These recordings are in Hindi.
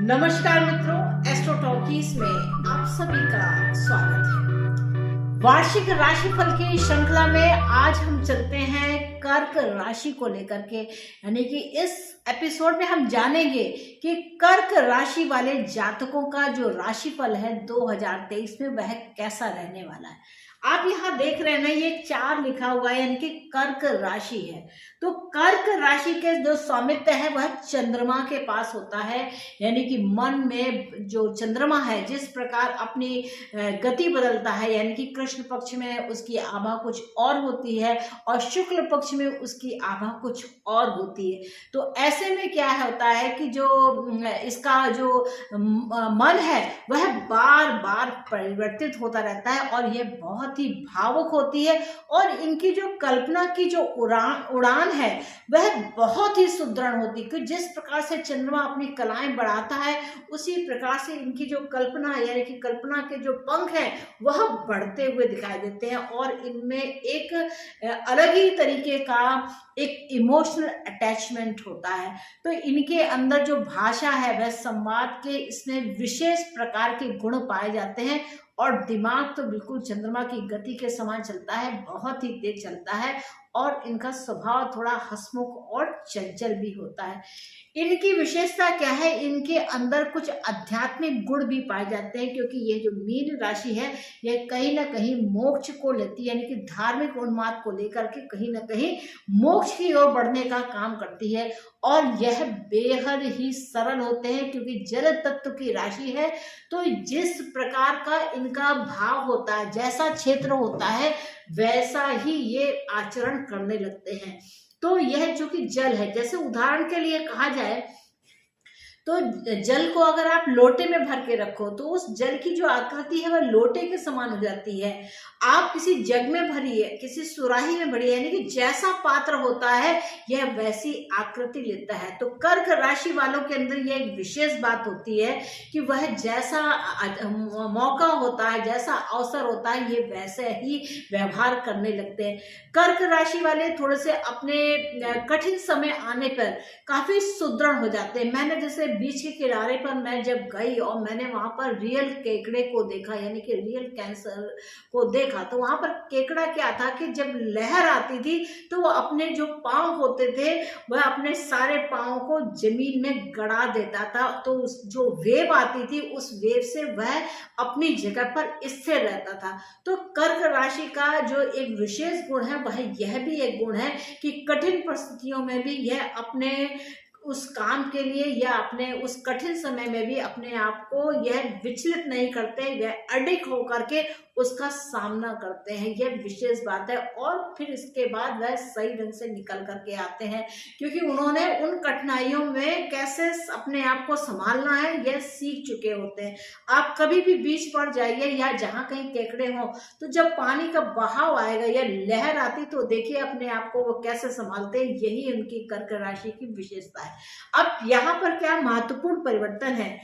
नमस्कार मित्रों, एस्ट्रो टॉकीज में आप सभी का स्वागत है। वार्षिक राशिफल की श्रृंखला में आज हम चलते हैं कर्क राशि को लेकर के, यानी कि इस एपिसोड में हम जानेंगे कि कर्क राशि वाले जातकों का जो राशिफल है 2023 में वह कैसा रहने वाला है। आप यहाँ देख रहे हैं ना, ये 4 लिखा हुआ है, यानी कि कर्क राशि है। तो कर्क राशि के जो स्वामित्व है वह चंद्रमा के पास होता है, यानी कि मन में जो चंद्रमा है जिस प्रकार अपनी गति बदलता है, यानी कि कृष्ण पक्ष में उसकी आभा कुछ और होती है और शुक्ल पक्ष में उसकी आभा कुछ और होती है। तो ऐसे में क्या होता है कि जो इसका जो मन है वह बार बार परिवर्तित होता रहता है और यह बहुत ही भावुक होती है और इनकी जो कल्पना की जो उड़ान है वह बहुत ही सुदृढ़ होती है, कि जिस प्रकार से चंद्रमा अपनी कलाएं बढ़ाता है उसी प्रकार से इनकी जो कल्पना, यानी कि कल्पना के जो पंख हैं वह बढ़ते हुए दिखाई देते हैं और इनमें एक अलग ही तरीके का एक इमोशनल अटैचमेंट होता है। तो इनके अंदर जो भाषा है वह संवाद के इसमें विशेष प्रकार के गुण पाए जाते हैं और दिमाग तो बिल्कुल चंद्रमा की गति के समान चलता है, बहुत ही तेज चलता है और इनका स्वभाव थोड़ा हंसमुख और चंचल भी होता है। इनकी विशेषता क्या है, इनके अंदर कुछ आध्यात्मिक गुण भी पाए जाते हैं, क्योंकि ये जो मीन राशि है यह कहीं ना कहीं मोक्ष को लेती है, यानी कि धार्मिक उन्माद को लेकर के कहीं ना कहीं मोक्ष की ओर बढ़ने का काम करती है। और यह बेहद ही सरल होते हैं, क्योंकि जल तत्व की राशि है। तो जिस प्रकार का इनका भाव होता है, जैसा क्षेत्र होता है वैसा ही ये आचरण करने लगते हैं। तो यह जो कि जल है, जैसे उदाहरण के लिए कहा जाए तो जल को अगर आप लोटे में भर के रखो तो उस जल की जो आकृति है वह लोटे के समान हो जाती है। आप किसी जग में भरिए, किसी सुराही में भरिए, यानी कि जैसा पात्र होता है यह वैसी आकृति लेता है। तो कर्क राशि वालों के अंदर यह एक विशेष बात होती है कि वह जैसा मौका होता है, जैसा अवसर होता है, ये वैसे ही व्यवहार करने लगते हैं। कर्क राशि वाले थोड़े से अपने कठिन समय आने पर काफी सुदृढ़ हो जाते हैं। मैंने जैसे बीच के किनारे पर मैं जब गई और मैंने वहां पर रियल केकड़े को देखा, यानी कि रियल कैंसर को देखा, तो वहां पर केकड़ा क्या था कि जब लहर आती थी तो वो अपने जो पांव होते थे वह अपने सारे पांव को जमीन में गड़ा देता था। तो उस जो वेव आती थी उस वेव से वह अपनी जगह पर स्थिर रहता था। तो कर्क राशि का जो एक विशेष गुण है वह यह भी एक गुण है कि कठिन परिस्थितियों में भी यह अपने उस काम के लिए या अपने उस कठिन समय में भी अपने आप को यह विचलित नहीं करते, यह अडिग होकर के उसका सामना करते हैं। यह विशेष बात है। और फिर इसके बाद वह सही ढंग से निकल करके आते हैं, क्योंकि उन्होंने उन कठिनाइयों में कैसे अपने आप को संभालना है यह सीख चुके होते हैं। आप कभी भी बीच पर जाइए या जहां कहीं केकड़े हो तो जब पानी का बहाव आएगा या लहर आती तो देखिए अपने आप को वो कैसे संभालते हैं। यही उनकी कर्क राशि की विशेषता है। अब यहाँ पर क्या महत्वपूर्ण परिवर्तन है?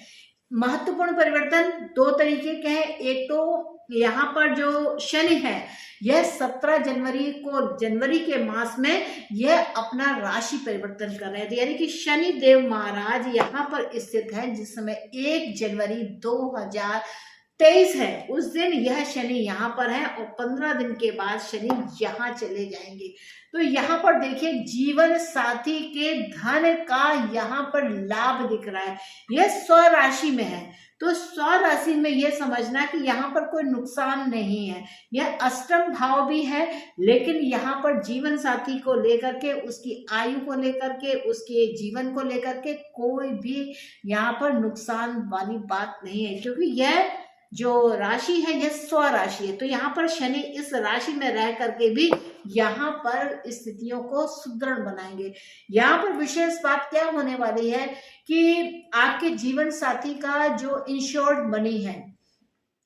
महत्वपूर्ण परिवर्तन 2 तरीके के हैं। एक तो यहाँ पर जो शनि है यह 17 जनवरी को, जनवरी के मास में यह अपना राशि परिवर्तन कर रहे थे, यानी कि शनि देव महाराज यहाँ पर स्थित है। जिस समय 1 जनवरी 2023 है उस दिन यह शनि यहाँ पर है और 15 दिन के बाद शनि यहाँ चले जाएंगे। तो यहाँ पर देखिए जीवन साथी के धन का यहाँ पर लाभ दिख रहा है। यह स्वराशि में है, तो स्वराशि में यह समझना कि यहाँ पर कोई नुकसान नहीं है। यह अष्टम भाव भी है, लेकिन यहाँ पर जीवन साथी को लेकर के, उसकी आयु को लेकर के, उसके जीवन को लेकर के कोई भी यहाँ पर नुकसान वाली बात नहीं है, क्योंकि यह जो राशि है यह स्वराशि है। तो यहाँ पर शनि इस राशि में रह करके भी यहाँ पर स्थितियों को सुदृढ़ बनाएंगे। यहाँ पर विशेष बात क्या होने वाली है कि आपके जीवन साथी का जो इंश्योर्ड मनी है,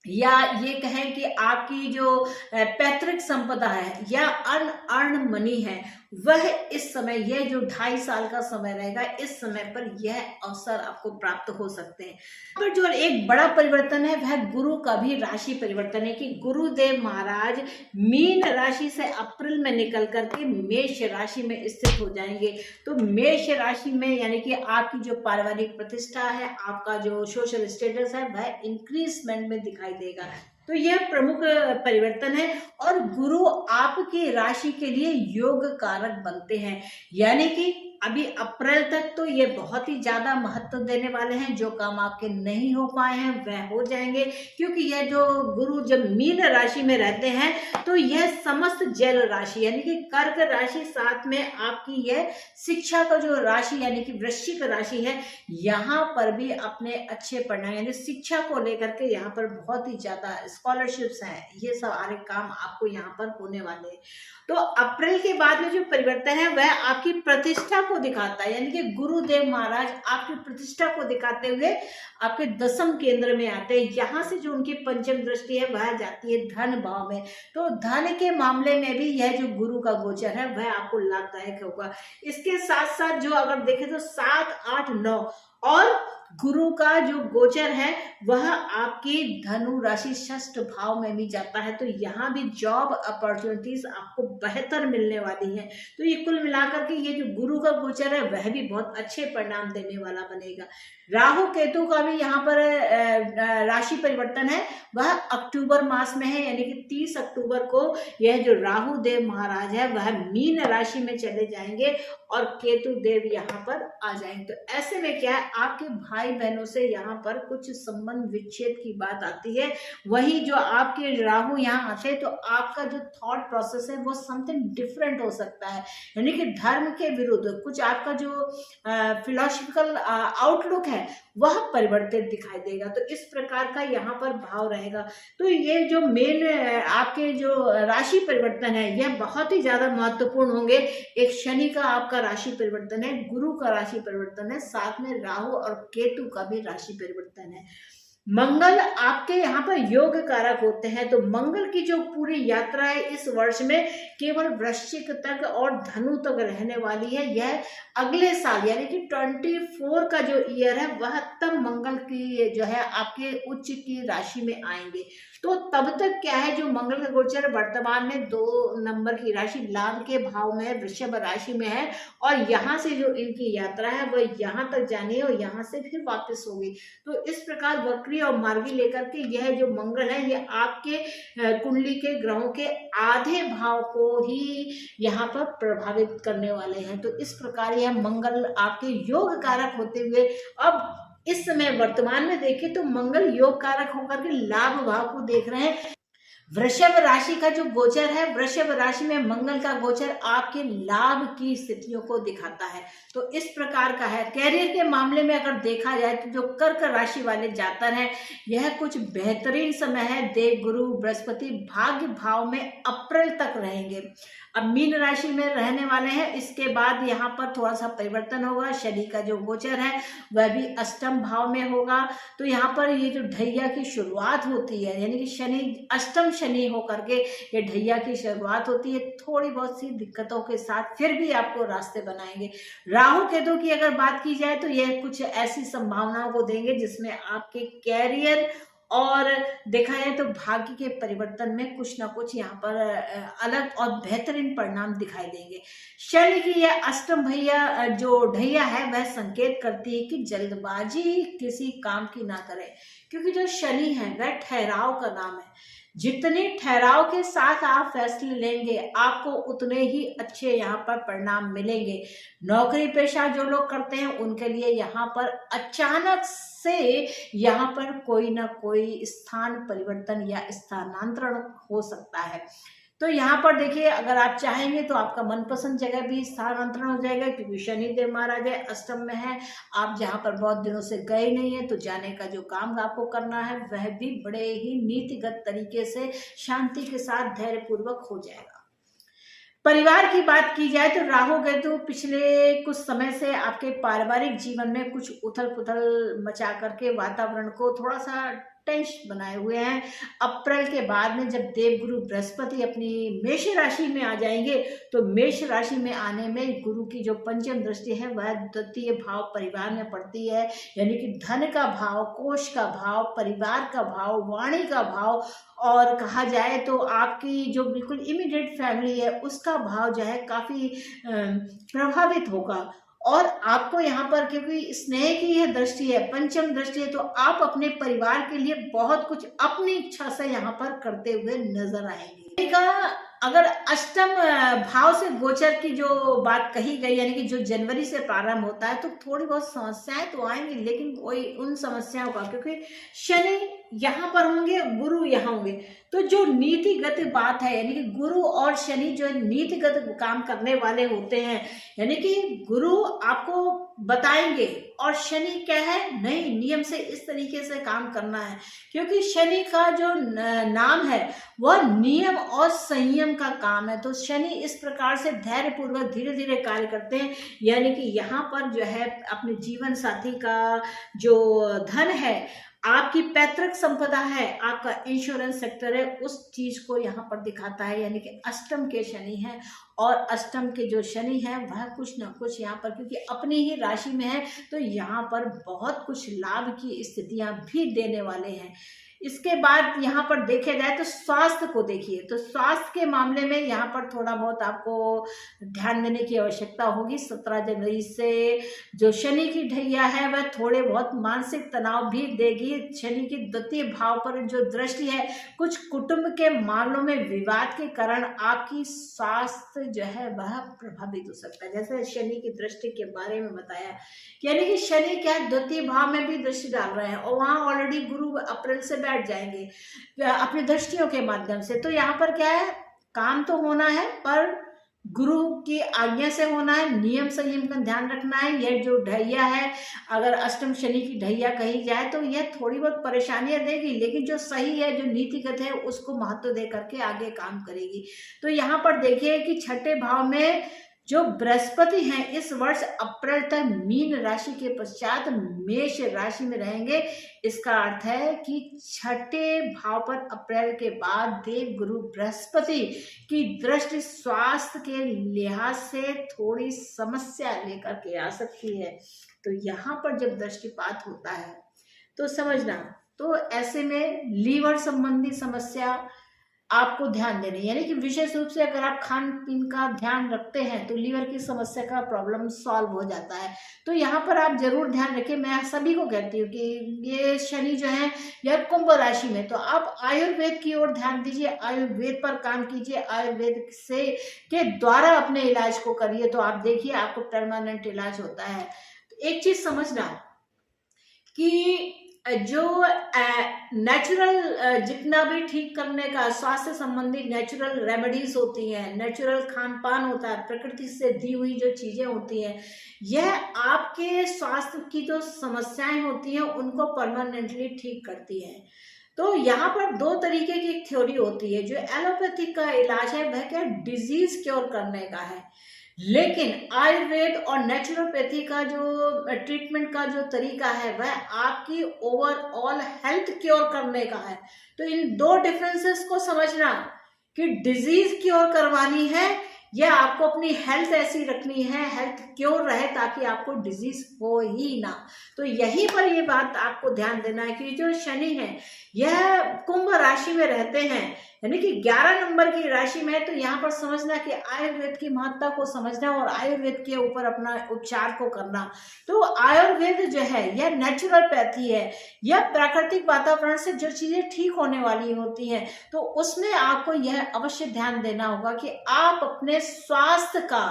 या ये कहें कि आपकी जो पैतृक संपदा है या अनअर्न मनी है, वह इस समय, यह जो 2.5 साल का समय रहेगा, इस समय पर यह अवसर आपको प्राप्त हो सकते हैं। पर जो एक बड़ा परिवर्तन है वह गुरु का भी राशि परिवर्तन है कि गुरुदेव महाराज मीन राशि से अप्रैल में निकल करके मेष राशि में स्थित हो जाएंगे। तो मेष राशि में यानी कि आपकी जो पारिवारिक प्रतिष्ठा है, आपका जो सोशल स्टेटस है, वह इंक्रीजमेंट में दिखाई देगा। तो यह प्रमुख परिवर्तन है। और गुरु आपकी राशि के लिए योग कारक बनते हैं, यानी कि अभी अप्रैल तक तो ये बहुत ही ज्यादा महत्व देने वाले हैं। जो काम आपके नहीं हो पाए हैं वह हो जाएंगे, क्योंकि यह जो गुरु जब मीन राशि में रहते हैं तो यह समस्त जल राशि यानी कि कर्क राशि, साथ में आपकी यह शिक्षा का जो राशि यानी कि वृश्चिक राशि है, यहाँ पर भी अपने अच्छे परिणाम यानी शिक्षा को लेकर के यहाँ पर बहुत ही ज्यादा स्कॉलरशिप्स हैं, ये सारे काम आपको यहाँ पर होने वाले हैं। तो अप्रैल के बाद में जो परिवर्तन है वह आपकी प्रतिष्ठा को दिखाता है, यानी कि गुरुदेव महाराज आपकी प्रतिष्ठा को दिखाते हुए आपके 10वें केंद्र में आते हैं। यहाँ से जो उनकी पंचम दृष्टि है वह जाती है धन भाव में। तो धन के मामले में भी यह जो गुरु का गोचर है वह आपको लाभदायक होगा। इसके साथ साथ जो अगर देखें तो 7, 8, 9 और गुरु का जो गोचर है वह आपकी धनु राशि 6th भाव में भी जाता है। तो यहाँ भी जॉब अपॉर्चुनिटीज आपको बेहतर मिलने वाली हैं। तो ये कुल मिलाकर के ये जो गुरु का गोचर है वह भी बहुत अच्छे परिणाम देने वाला बनेगा। राहु केतु का भी यहाँ पर राशि परिवर्तन है, वह अक्टूबर मास में है, यानी कि 30 अक्टूबर को यह जो राहु देव महाराज है वह मीन राशि में चले जाएंगे और केतु देव यहाँ पर आ जाएंगे। तो ऐसे में क्या है, आपके भाई बहनों से यहाँ पर कुछ संबंध विच्छेद की बात आती है। वही जो आपके राहु यहाँ आते हैं तो आपका जो थॉट प्रोसेस है वो समथिंग डिफरेंट हो सकता है, यानी कि धर्म के विरुद्ध कुछ आपका जो फिलोसफिकल आउटलुक है वह परिवर्तित दिखाई देगा। तो इस प्रकार का यहाँ पर भाव रहेगा। तो ये जो मेन आपके जो राशि परिवर्तन है यह बहुत ही ज्यादा महत्वपूर्ण होंगे। एक शनि का आपका राशि परिवर्तन है, गुरु का राशि परिवर्तन है, साथ में राहु और केतु का भी राशि परिवर्तन है। मंगल आपके यहाँ पर योग कारक होते हैं। तो मंगल की जो पूरी यात्रा है इस वर्ष में केवल वृश्चिक तक और धनु तक रहने वाली है। यह अगले साल यानी कि 24 का जो ईयर है वह तब मंगल की जो है आपके उच्च की राशि में आएंगे। तो तब तक क्या है, जो मंगल का गोचर वर्तमान में 2 नंबर की राशि लाभ के भाव में वृषभ राशि में है और यहाँ से जो इनकी यात्रा है वह यहाँ तक जानी है और यहाँ से फिर वापस होगी। तो इस प्रकार वक्री और मार्गी लेकर के यह जो मंगल है ये आपके कुंडली के ग्रहों के आधे भाव को ही यहाँ पर प्रभावित करने वाले हैं। तो इस प्रकार यह मंगल आपके योग कारक होते हुए अब इस समय वर्तमान में देखें तो मंगल योग कारक होकर के लाभ भाव को देख रहे हैं। वृषभ राशि का जो गोचर है, वृषभ राशि में मंगल का गोचर आपके लाभ की स्थितियों को दिखाता है। तो इस प्रकार का है। कैरियर के मामले में अगर देखा जाए तो जो कर्क राशि वाले जातक हैं यह कुछ बेहतरीन समय है। देव गुरु बृहस्पति भाग्य भाव में अप्रैल तक रहेंगे। अब मीन राशि में रहने वाले हैं, इसके बाद यहाँ पर थोड़ा सा परिवर्तन होगा। शनि का जो गोचर है वह भी अष्टम भाव में होगा। तो यहाँ पर ये जो ढैया की शुरुआत होती है, यानी कि शनि अष्टम शनि होकर के ये ढैया की शुरुआत होती है, थोड़ी बहुत सी दिक्कतों के साथ फिर भी आपको रास्ते बनाएंगे। राहु केतु की अगर बात की जाए तो यह कुछ ऐसी संभावनाओं को देंगे जिसमें आपके कैरियर और देखा जाए तो भाग्य के परिवर्तन में कुछ ना कुछ यहाँ पर अलग और बेहतरीन परिणाम दिखाई देंगे। शनि की यह अष्टम भैया जो ढैया है वह संकेत करती है कि जल्दबाजी किसी काम की ना करें, क्योंकि जो शनि है वह ठहराव का नाम है। जितने ठहराव के साथ आप फैसले लेंगे आपको उतने ही अच्छे यहाँ पर परिणाम मिलेंगे। नौकरी पेशा जो लोग करते हैं उनके लिए यहाँ पर अचानक से यहाँ पर कोई ना कोई स्थान परिवर्तन या स्थानांतरण हो सकता है। तो यहाँ पर देखिए, अगर आप चाहेंगे तो आपका मनपसंद जगह भी स्थानांतरण हो जाएगा, क्योंकि शनिदेव महाराज है अष्टम में है। आप जहाँ पर बहुत दिनों से गए नहीं है तो जाने का जो काम आपको करना है वह भी बड़े ही नीतिगत तरीके से शांति के साथ धैर्य पूर्वक हो जाएगा। परिवार की बात की जाए तो राहु केतु पिछले कुछ समय से आपके पारिवारिक जीवन में कुछ उथल पुथल मचा करके वातावरण को थोड़ा सा टेंस बनाए हुए हैं। अप्रैल के बाद में जब देवगुरु बृहस्पति अपनी मेष राशि में आ जाएंगे तो मेष राशि में आने में गुरु की जो पंचम दृष्टि है वह द्वितीय भाव परिवार में पड़ती है, यानी कि धन का भाव, कोष का भाव, परिवार का भाव, वाणी का भाव, और कहा जाए तो आपकी जो बिल्कुल इमीडिएट फैमिली है उसका भाव जो है काफ़ी प्रभावित होगा। और आपको यहाँ पर क्योंकि स्नेह की यह दृष्टि है, पंचम दृष्टि है, तो आप अपने परिवार के लिए बहुत कुछ अपनी इच्छा से यहाँ पर करते हुए नजर आएंगे। अगर अष्टम भाव से गोचर की जो बात कही गई, यानी कि जो जनवरी से प्रारंभ होता है, तो थोड़ी बहुत समस्याएं तो आएंगी, लेकिन कोई उन समस्याओं का, क्योंकि शनि यहाँ पर होंगे, गुरु यहाँ होंगे, तो जो नीतिगत बात है, यानी कि गुरु और शनि जो नीतिगत काम करने वाले होते हैं, यानी कि गुरु आपको बताएंगे और शनि क्या है, नहीं नियम से इस तरीके से काम करना है, क्योंकि शनि का जो नाम है वह नियम और संयम का काम है। तो शनि इस प्रकार से धैर्य पूर्वक धीरे धीरे कार्य करते हैं, यानी कि यहाँ पर जो है अपने जीवन साथी का जो धन है, आपकी पैतृक संपदा है, आपका इंश्योरेंस सेक्टर है, उस चीज को यहाँ पर दिखाता है, यानी कि अष्टम के शनि है, और अष्टम के जो शनि है वह कुछ ना कुछ यहाँ पर, क्योंकि अपनी ही राशि में है, तो यहाँ पर बहुत कुछ लाभ की स्थितियां भी देने वाले हैं। इसके बाद यहाँ पर देखे जाए तो स्वास्थ्य को देखिए, तो स्वास्थ्य के मामले में यहाँ पर थोड़ा बहुत आपको ध्यान देने की आवश्यकता होगी। 17 जनवरी से जो शनि की ढैया है वह थोड़े बहुत मानसिक तनाव भी देगी। शनि की द्वितीय भाव पर जो दृष्टि है, कुछ कुटुंब के मामलों में विवाद के कारण आपकी स्वास्थ्य जो है वह प्रभावित हो सकता है। जैसे शनि की दृष्टि के बारे में बताया, यानी कि शनि क्या द्वितीय भाव में भी दृष्टि डाल रहे हैं, और वहां ऑलरेडी गुरु अप्रैल से बैठ जाएंगे अपनी दृष्टियों के माध्यम से। तो यहाँ पर क्या है, काम तो होना है पर गुरु की आज्ञा से होना है, नियम संयम का ध्यान रखना है। यह जो ढैया है, अगर अष्टम शनि की ढैया कही जाए तो यह थोड़ी बहुत परेशानियां देगी, लेकिन जो सही है, जो नीतिगत है, उसको महत्व दे करके आगे काम करेगी। तो यहाँ पर देखिए कि छठे भाव में जो बृहस्पति हैं इस वर्ष अप्रैल तक मीन राशि के पश्चात मेष राशि में रहेंगे। इसका अर्थ है कि छठे भाव पर अप्रैल के बाद देव गुरु बृहस्पति की दृष्टि स्वास्थ्य के लिहाज से थोड़ी समस्या लेकर के आ सकती है। तो यहाँ पर जब दृष्टिपात होता है तो समझना, तो ऐसे में लीवर संबंधी समस्या आपको ध्यान देनी, यानी कि विशेष रूप से अगर आप खान पीन का ध्यान रखते हैं तो लीवर की समस्या का प्रॉब्लम सॉल्व हो जाता है। तो यहाँ पर आप जरूर ध्यान रखें। मैं सभी को कहती हूँ कि ये शनि जो है यह कुंभ राशि में, तो आप आयुर्वेद की ओर ध्यान दीजिए, आयुर्वेद पर काम कीजिए, आयुर्वेद से के द्वारा अपने इलाज को करिए, तो आप देखिए आपको परमानेंट इलाज होता है। तो एक चीज समझना कि जो नेचुरल जितना भी ठीक करने का स्वास्थ्य संबंधी नेचुरल रेमेडीज होती हैं, नेचुरल खान पान होता है, प्रकृति से दी हुई जो चीजें होती हैं, यह आपके स्वास्थ्य की जो समस्याएं होती हैं उनको परमानेंटली ठीक करती हैं। तो यहाँ पर दो तरीके की एक थ्योरी होती है। जो एलोपैथिक का इलाज है वह क्या डिजीज क्योर करने का है, लेकिन आयुर्वेद और नेचुरोपैथी का जो ट्रीटमेंट का जो तरीका है वह आपकी ओवरऑल हेल्थ क्योर करने का है। तो इन दो डिफरेंसेस को समझना कि डिजीज क्योर करवानी है या आपको अपनी हेल्थ ऐसी रखनी है, हेल्थ क्योर रहे ताकि आपको डिजीज हो ही ना। तो यहीं पर ये बात आपको ध्यान देना है कि जो शनि है यह कुंभ राशि में रहते हैं, यानी कि 11 नंबर की राशि में है। तो यहाँ पर समझना कि आयुर्वेद की महत्ता को समझना और आयुर्वेद के ऊपर अपना उपचार को करना। तो आयुर्वेद जो है यह नेचुरोपैथी है, यह प्राकृतिक वातावरण से जो चीजें ठीक होने वाली होती हैं, तो उसमें आपको यह अवश्य ध्यान देना होगा कि आप अपने स्वास्थ्य का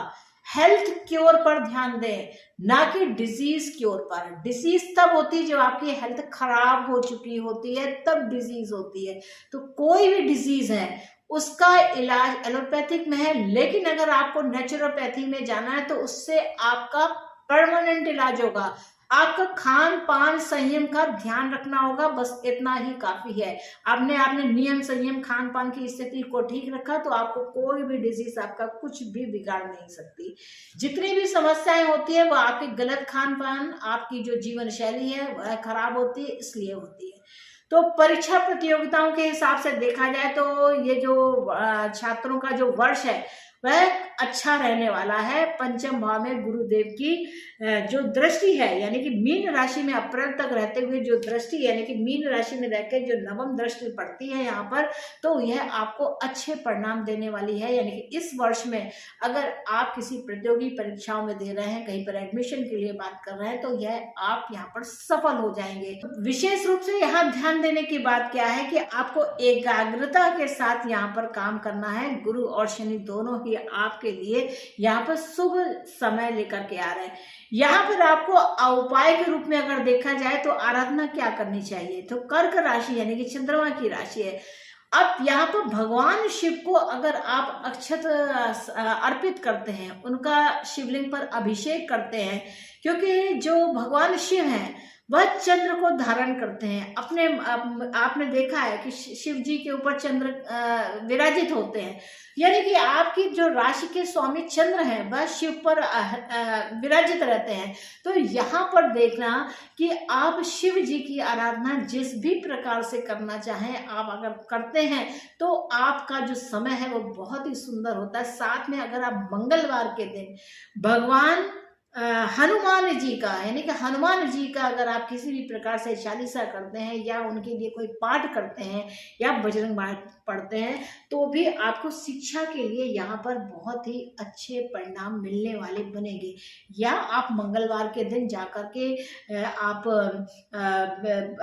हेल्थ क्योर पर ध्यान दें, ना कि डिजीज क्योर पर। डिजीज तब होती है जब आपकी हेल्थ खराब हो चुकी होती है, तब डिजीज होती है। तो कोई भी डिजीज है उसका इलाज एलोपैथिक में है, लेकिन अगर आपको नेचुरोपैथी में जाना है तो उससे आपका परमानेंट इलाज होगा। आपका खान पान संयम का ध्यान रखना होगा, बस इतना ही काफी है। आपने नियम संयम खान पान की स्थिति को ठीक रखा तो आपको कोई भी डिजीज आपका कुछ भी बिगाड़ नहीं सकती। जितनी भी समस्याएं होती है वो आपके गलत खान पान, आपकी जो जीवन शैली है वह खराब होती है, इसलिए होती है। तो परीक्षा प्रतियोगिताओं के हिसाब से देखा जाए तो ये जो छात्रों का जो वर्ष है वह अच्छा रहने वाला है। पंचम भाव में गुरुदेव की जो दृष्टि है, यानी कि मीन राशि में अप्रैल तक रहते हुए जो दृष्टि यानी कि मीन राशि में रहकर जो नवम दृष्टि पड़ती है यहाँ पर, तो यह आपको अच्छे परिणाम देने वाली है। यानी कि इस वर्ष में अगर आप किसी प्रतियोगी परीक्षाओं में दे रहे हैं, कहीं पर एडमिशन के लिए बात कर रहे हैं, तो यह आप यहाँ पर सफल हो जाएंगे। विशेष रूप से यहाँ ध्यान देने की बात क्या है कि आपको एकाग्रता के साथ यहाँ पर काम करना है। गुरु और शनि दोनों ही आपके लिए यहाँ पर शुभ समय लेकर के आ रहे हैं। यहाँ पर आपको उपाय के रूप में अगर देखा जाए तो आराधना क्या करनी चाहिए, तो कर्क राशि यानी कि चंद्रमा की राशि है। अब यहाँ पर भगवान शिव को अगर आप अक्षत अर्पित करते हैं, उनका शिवलिंग पर अभिषेक करते हैं, क्योंकि जो भगवान शिव हैं वह चंद्र को धारण करते हैं। आपने देखा है कि शिव जी के ऊपर चंद्र विराजित होते हैं, यानी कि आपकी जो राशि के स्वामी चंद्र हैं वह शिव पर विराजित रहते हैं। तो यहाँ पर देखना कि आप शिव जी की आराधना जिस भी प्रकार से करना चाहें, आप अगर करते हैं तो आपका जो समय है वो बहुत ही सुंदर होता है। साथ में अगर आप मंगलवार के दिन भगवान हनुमान जी का, यानी कि हनुमान जी का अगर आप किसी भी प्रकार से चालीसा करते हैं या उनके लिए कोई पाठ करते हैं या बजरंग बाण पढ़ते हैं, तो भी आपको शिक्षा के लिए यहाँ पर बहुत ही अच्छे परिणाम मिलने वाले बनेंगे। या आप मंगलवार के दिन जाकर के आप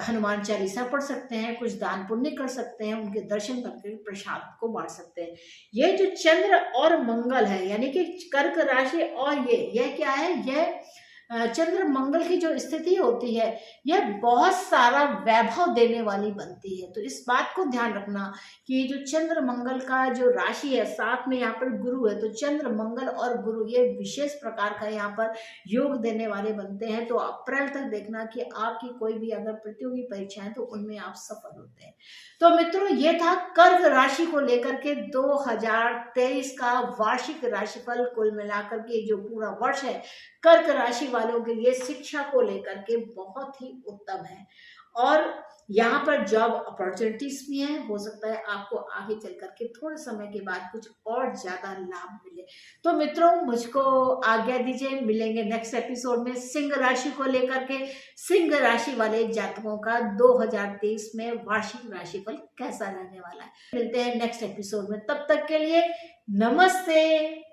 हनुमान चालीसा पढ़ सकते हैं, कुछ दान पुण्य कर सकते हैं, उनके दर्शन करके प्रसाद को बांट सकते हैं। ये जो चंद्र और मंगल है, यानी कि कर्क राशि और यह क्या है, यह चंद्र मंगल की जो स्थिति होती है यह बहुत सारा वैभव देने वाली बनती है। तो इस बात को ध्यान रखना कि जो चंद्र मंगल का जो राशि है, साथ में यहाँ पर गुरु है, तो चंद्र मंगल और गुरु ये विशेष प्रकार का यहाँ पर योग देने वाले बनते हैं। तो अप्रैल तक देखना कि आपकी कोई भी अगर प्रतियोगी परीक्षा है तो उनमें आप सफल होते हैं। तो मित्रों, ये था कर्क राशि को लेकर के 2023 का वार्षिक राशिफल। कुल मिलाकर के जो पूरा वर्ष है कर्क राशि वालों के लिए शिक्षा को लेकर के बहुत ही उत्तम है, और यहाँ पर जॉब अपॉर्चुनिटीज भी हैं। हो सकता है आपको आगे चल करके थोड़े समय के बाद कुछ और ज्यादा लाभ मिले। तो मित्रों, मुझको आज्ञा दीजिए, मिलेंगे नेक्स्ट एपिसोड में सिंह राशि को लेकर के। सिंह राशि वाले जातकों का 2023 में वार्षिक राशिफल कैसा रहने वाला है। मिलते हैं नेक्स्ट एपिसोड में, तब तक के लिए नमस्ते।